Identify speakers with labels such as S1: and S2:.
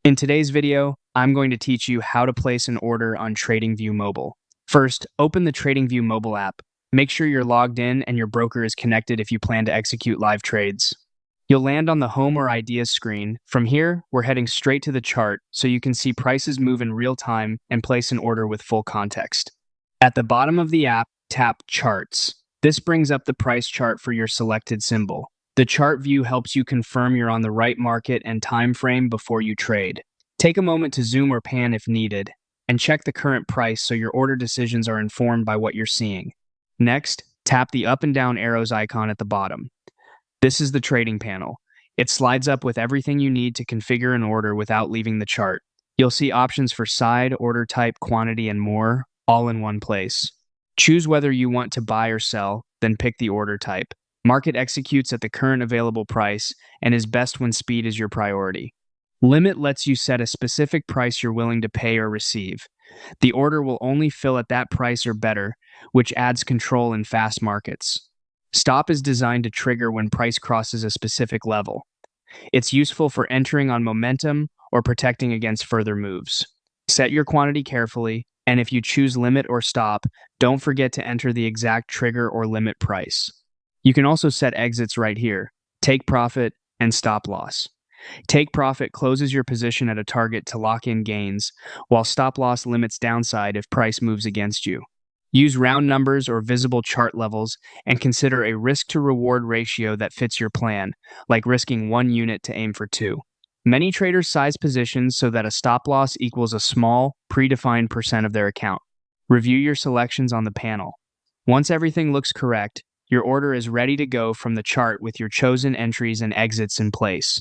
S1: In today's video, I'm going to teach you how to place an order on TradingView Mobile. First, open the TradingView Mobile app. Make sure you're logged in and your broker is connected if you plan to execute live trades. You'll land on the Home or Ideas screen. From here, we're heading straight to the chart so you can see prices move in real time and place an order with full context. At the bottom of the app, tap Charts. This brings up the price chart for your selected symbol. The chart view helps you confirm you're on the right market and time frame before you trade. Take a moment to zoom or pan if needed, and check the current price so your order decisions are informed by what you're seeing. Next, tap the up and down arrows icon at the bottom. This is the trading panel. It slides up with everything you need to configure an order without leaving the chart. You'll see options for side, order type, quantity, and more, all in one place. Choose whether you want to buy or sell, then pick the order type. Market executes at the current available price and is best when speed is your priority. Limit lets you set a specific price you're willing to pay or receive. The order will only fill at that price or better, which adds control in fast markets. Stop is designed to trigger when price crosses a specific level. It's useful for entering on momentum or protecting against further moves. Set your quantity carefully, and if you choose limit or stop, don't forget to enter the exact trigger or limit price. You can also set exits right here, take profit, and stop loss. Take profit closes your position at a target to lock in gains, while stop loss limits downside if price moves against you. Use round numbers or visible chart levels and consider a risk-to-reward ratio that fits your plan, like risking 1 unit to aim for 2. Many traders size positions so that a stop loss equals a small, predefined percent of their account. Review your selections on the panel. Once everything looks correct, your order is ready to go from the chart with your chosen entries and exits in place.